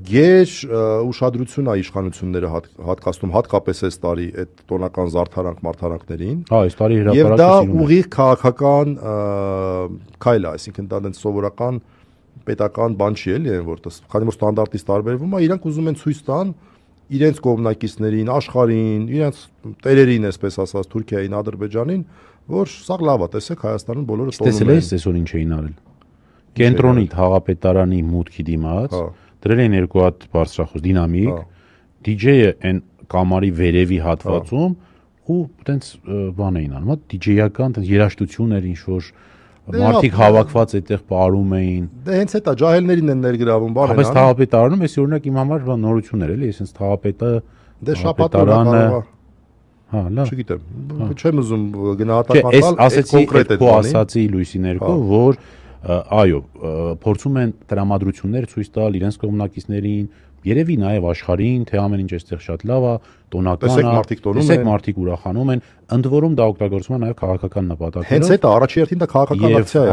գեր ուշադրություն է իշխանությունները հատկացնում հատկապես այս տարի այդ տոնական զարդարանք մարտհրանքներին։ Հա, այս տարի Եվ դա հրապարակը ուղիղ քաղաքական քայլ է, այսինքն դա դենց սովորական պետական բան չի էլի, որտես քանի որ ստանդարտից տարբերվում է, իրանք ուզում են ցույց տան իրենց կողմնակիցներին, աշխարհին, իրենց տերերին, այսպես ասած, Թուրքիային, Ադրբեջանին, որ սա լավ է, տեսեք Հայաստանում բոլորը տոնում են։ Տեսել ես այսօր ինչ էին արել։ Կենտրոնի թաղապետարանի մուտքի դիմաց դրել են երկու հատ բարձրախոս դինամիկ, DJ-ը այն կամարի վերևի հատվածում ու տենց բան էին անում, DJ-ական տենց երաժշտություն էր ինչ որ մարդիկ հավաքված այդտեղ ապարում էին։ Դե հենց այդ է, ջահելներին են ներգրավում, բան են անում։ Բայց թաղապետարանում էս օրինակ իմ համար նորություն էր էլի, այսինքն թաղապետը դե շապատորանը հա, լավ։ Չգիտեմ, չեմ ուզում գնահատական տալ, այս կոնկրետ այդ բանի։ Ասացի Լուիսի ներքո, որ այո, փորձում են տրամադրություններ ցույց տալ իրենց կողմնակիցներին, երևի նաև աշխարհին, թե ամեն ինչ այստեղ շատ լավ է, տոնական է, տեսեք մարդիկ ուրախանում են, ընդ որում դա օգտագործվում է նաև քաղաքական նպատակներով։ Հենց այդ է, առաջի հերթին դա քաղաքական ակցիա է